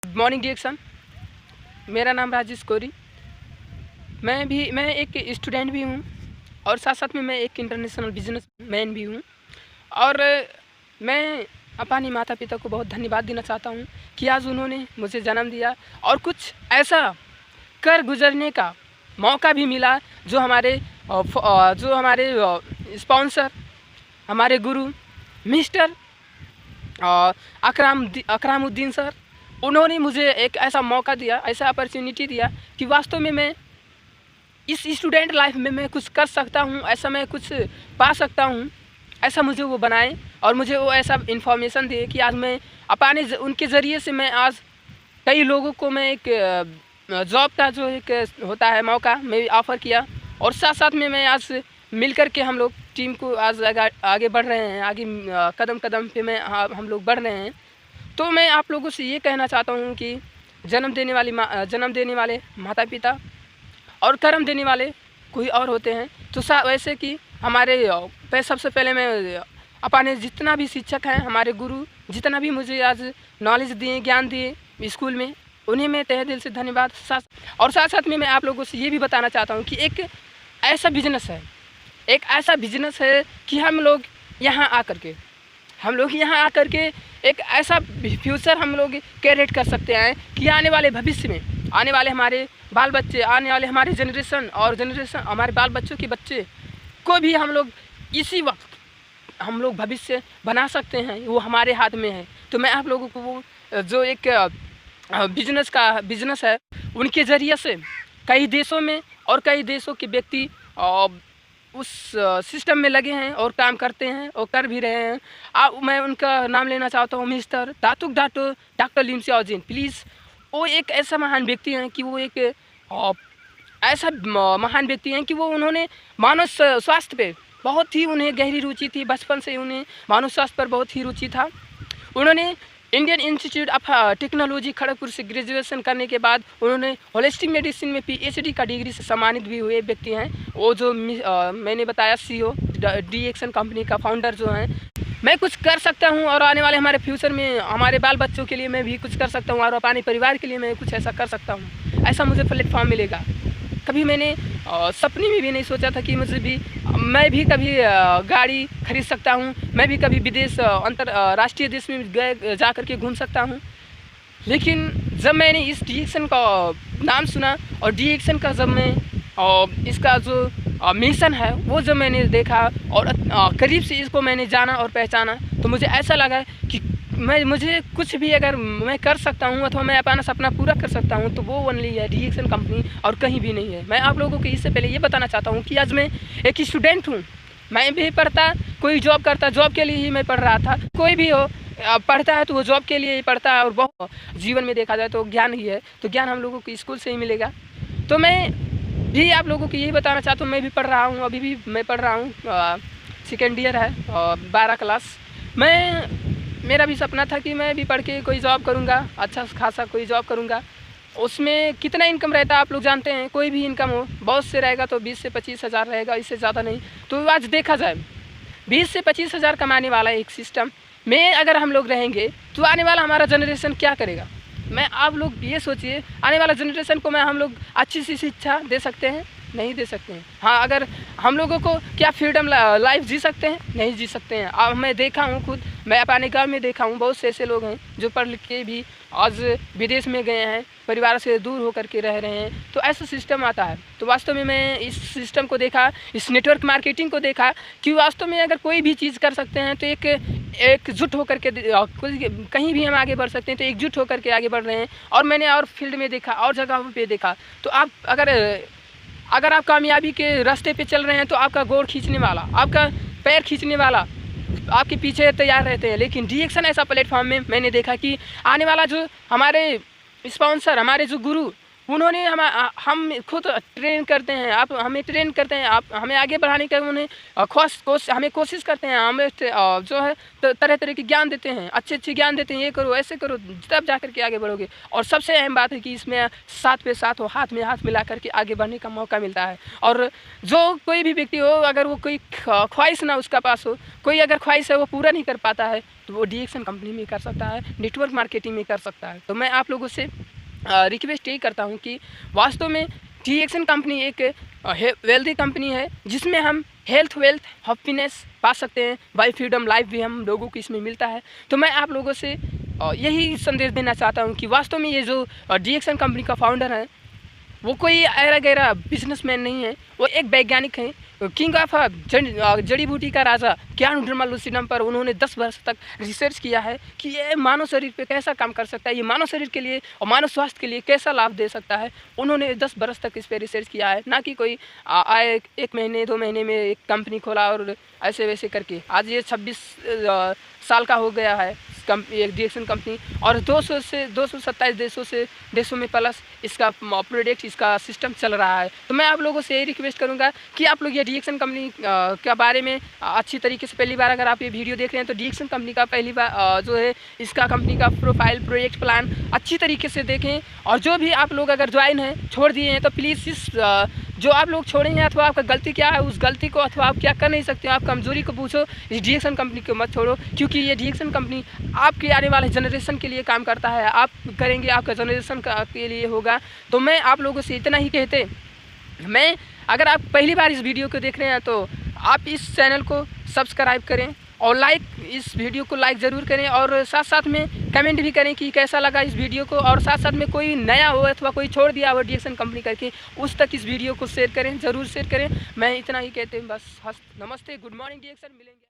Good morning डिएक्शन। मेरा नाम राजेश कोरी। मैं एक स्टूडेंट भी हूँ और साथ साथ में मैं एक इंटरनेशनल बिजनेसमैन भी हूँ। और मैं अपने माता पिता को बहुत धन्यवाद देना चाहता हूँ कि आज उन्होंने मुझे जन्म दिया और कुछ ऐसा कर गुजरने का मौका भी मिला जो हमारे स्पॉन्सर, हमारे गुरु मिस्टर अकरामुद्दीन सर, उन्होंने मुझे एक ऐसा मौका दिया, ऐसा अपॉर्चुनिटी दिया कि वास्तव में मैं इस स्टूडेंट लाइफ में मैं कुछ कर सकता हूँ, ऐसा मैं कुछ पा सकता हूँ, ऐसा मुझे वो बनाए और मुझे वो ऐसा इन्फॉर्मेशन दिए कि आज मैं उनके ज़रिए से मैं आज कई लोगों को मैं एक जॉब का जो एक होता है मौका मैं ऑफ़र किया। और साथ साथ में मैं आज मिल कर के हम लोग टीम को आज आगे बढ़ रहे हैं, आगे कदम कदम पे हम लोग बढ़ रहे हैं। तो मैं आप लोगों से ये कहना चाहता हूँ कि जन्म देने वाले माता पिता और कर्म देने वाले कोई और होते हैं। तो वैसे कि हमारे सबसे पहले मैं अपने जितना भी शिक्षक हैं, हमारे गुरु जितना भी मुझे आज नॉलेज दिए, ज्ञान दिए स्कूल में, उन्हें मैं तहे दिल से धन्यवाद। साथ साथ में मैं आप लोगों से ये भी बताना चाहता हूँ कि एक ऐसा बिजनेस है कि हम लोग यहाँ आकर के एक ऐसा फ्यूचर हम लोग क्रिएट कर सकते हैं कि आने वाले भविष्य में, आने वाले हमारे बाल बच्चे, आने वाले हमारे जनरेशन हमारे बाल बच्चों के बच्चे को भी हम लोग इसी वक्त हम लोग भविष्य बना सकते हैं, वो हमारे हाथ में है। तो मैं आप लोगों को वो जो एक बिजनेस है उनके ज़रिए से कई देशों में और कई देशों के व्यक्ति उस सिस्टम में लगे हैं और काम करते हैं और कर भी रहे हैं। मैं उनका नाम लेना चाहता हूँ, मिस्टर डॉक्टर लिम सियाओजिन। प्लीज़, वो एक ऐसा महान व्यक्ति हैं कि वो एक ऐसा महान व्यक्ति हैं कि वो उन्होंने मानव स्वास्थ्य पे बहुत ही उन्हें गहरी रुचि थी। बचपन से उन्हें मानव स्वास्थ्य पर बहुत ही रुचि था। उन्होंने Indian institute of technology Kharagpur से ग्रेजुएशन करने के बाद उन्होंने होलिस्टिक मेडिसिन में PhD का डिग्री से सम्मानित भी हुए व्यक्ति हैं। वो जो मैंने बताया CEO डिएक्शन कंपनी का फाउंडर जो हैं। मैं कुछ कर सकता हूं और आने वाले हमारे फ्यूचर में हमारे बाल बच्चों के लिए मैं भी कुछ कर सकता हूं और अपने परिवार के लिए मैं कुछ ऐसा कर सकता हूं, ऐसा मुझे प्लेटफॉर्म मिलेगा। कभी मैंने सपने में भी नहीं सोचा था कि मैं भी कभी गाड़ी खरीद सकता हूँ, मैं भी कभी विदेश अंतर्राष्ट्रीय देश में जा कर के घूम सकता हूँ। लेकिन जब मैंने इस डिएक्शन का नाम सुना और डिएक्शन का जब मैं इसका जो मिशन है वो जब मैंने देखा और करीब से इसको मैंने जाना और पहचाना, तो मुझे ऐसा लगा कि मुझे कुछ भी अगर मैं कर सकता हूँ अथवा मैं अपना सपना पूरा कर सकता हूँ तो वो ओनली है डिएक्शन कंपनी और कहीं भी नहीं है। मैं आप लोगों को इससे पहले ये बताना चाहता हूँ कि आज मैं एक स्टूडेंट हूँ। मैं भी पढ़ता, कोई जॉब करता, जॉब के लिए ही मैं पढ़ रहा था। कोई भी हो पढ़ता है तो वो जॉब के लिए ही पढ़ता है और बहुत जीवन में देखा जाए तो ज्ञान ही है, तो ज्ञान हम लोगों को स्कूल से ही मिलेगा। तो मैं भी आप लोगों को यही बताना चाहता हूँ, मैं भी पढ़ रहा हूँ, अभी भी मैं पढ़ रहा हूँ, सेकेंड ईयर है, 12 क्लास। मेरा भी सपना था कि मैं भी पढ़ के कोई जॉब करूंगा, अच्छा खासा कोई जॉब करूंगा। उसमें कितना इनकम रहता है आप लोग जानते हैं, कोई भी इनकम हो, बहुत से रहेगा तो 20 से 25 हज़ार रहेगा, इससे ज़्यादा नहीं। तो आज देखा जाए 20 से 25 हज़ार कमाने वाला एक सिस्टम में अगर हम लोग रहेंगे तो आने वाला हमारा जनरेशन क्या करेगा। आप लोग ये सोचिए, आने वाला जनरेशन को हम लोग अच्छी सी शिक्षा दे सकते हैं? नहीं दे सकते हैं। हाँ, अगर हम लोगों को क्या फ्रीडम लाइफ जी सकते हैं? नहीं जी सकते हैं। अब मैं देखा हूँ, खुद मैं अपने गांव में देखा हूँ, बहुत से ऐसे लोग हैं जो पढ़ लिख के भी आज विदेश में गए हैं, परिवार से दूर होकर के रह रहे हैं। तो ऐसा सिस्टम आता है। तो वास्तव में मैं इस सिस्टम को देखा, इस नेटवर्क मार्केटिंग को देखा कि वास्तव में अगर कोई भी चीज़ कर सकते हैं तो एकजुट होकर के कहीं भी हम आगे बढ़ सकते हैं, तो एकजुट होकर के आगे बढ़ रहे हैं। और मैंने और फील्ड में देखा और जगहों पर देखा। तो आप अगर आप कामयाबी के रास्ते पे चल रहे हैं तो आपका गोड़ खींचने वाला, आपका पैर खींचने वाला आपके पीछे तैयार रहते हैं। लेकिन डिएक्शन ऐसा प्लेटफॉर्म में मैंने देखा कि आने वाला जो हमारे स्पॉन्सर, हमारे जो गुरु, उन्होंने हम खुद ट्रेन करते हैं, आप हमें ट्रेन करते हैं, आप हमें आगे बढ़ाने का उन्हें हमें कोशिश करते हैं, हमें जो है तरह तरह के ज्ञान देते हैं, अच्छे ज्ञान देते हैं, ये करो ऐसे करो तब जा कर के आगे बढ़ोगे। और सबसे अहम बात है कि इसमें साथ पे साथ हो, हाथ में हाथ मिला करके आगे बढ़ने का मौका मिलता है। और जो कोई भी व्यक्ति हो, अगर वो कोई ख्वाहिश ना उसका पास हो, कोई अगर ख्वाहिश है वो पूरा नहीं कर पाता है, तो वो DXN कंपनी में कर सकता है, नेटवर्क मार्केटिंग में कर सकता है। तो मैं आप लोगों से रिक्वेस्ट यही करता हूँ कि वास्तव में DXN कंपनी एक वेल्दी कंपनी है, जिसमें हम हेल्थ, वेल्थ, हैप्पीनेस पा सकते हैं, बाई फ्रीडम लाइफ भी हम लोगों को इसमें मिलता है। तो मैं आप लोगों से यही संदेश देना चाहता हूँ कि वास्तव में ये जो DXN कंपनी का फाउंडर है, वो कोई ऐरा गैरा बिजनेसमैन नहीं है, वो एक वैज्ञानिक हैं, किंग ऑफ जड़ी बूटी का राजा क्यानु ड्रमालुसिडम पर उन्होंने 10 वर्ष तक रिसर्च किया है कि ये मानव शरीर पे कैसा काम कर सकता है, ये मानव शरीर के लिए और मानव स्वास्थ्य के लिए कैसा लाभ दे सकता है। उन्होंने 10 वर्ष तक इस पर रिसर्च किया है, ना कि कोई आए 1 महीने 2 महीने में एक कंपनी खोला और ऐसे वैसे करके। आज ये 26 साल का हो गया है एक DXN कंपनी, और 227 देशों में प्लस इसका प्रोडक्ट, इसका सिस्टम चल रहा है। तो मैं आप लोगों से यही रिक्वेस्ट करूंगा कि आप लोग ये DXN कंपनी के बारे में अच्छी तरीके से पहली बार अगर आप ये वीडियो देख रहे हैं तो DXN कंपनी का पहली बार जो है इसका कंपनी का प्रोफाइल, प्रोजेक्ट प्लान अच्छी तरीके से देखें। और जो भी आप लोग अगर ज्वाइन हैं, छोड़ दिए हैं, तो प्लीज़ इस जो आप लोग छोड़े हैं अथवा आपका गलती क्या है उस गलती को, अथवा आप क्या कर नहीं सकते हो, आप कमजोरी को पूछो, इस DXN कंपनी को मत छोड़ो, क्योंकि ये DXN कंपनी आपके आने वाले जनरेशन के लिए काम करता है। आप करेंगे, आपका जनरेशन के लिए होगा। तो मैं आप लोगों से इतना ही कहते, मैं अगर आप पहली बार इस वीडियो को देख रहे हैं तो आप इस चैनल को सब्सक्राइब करें और इस वीडियो को लाइक ज़रूर करें, और साथ साथ में कमेंट भी करें कि कैसा लगा इस वीडियो को। और साथ साथ में कोई नया हो अथवा कोई छोड़ दिया हो DXN कंपनी करके, उस तक इस वीडियो को शेयर करें, ज़रूर शेयर करें। मैं इतना ही कहते हैं बस। नमस्ते, गुड मॉर्निंग DXN, मिलेंगे।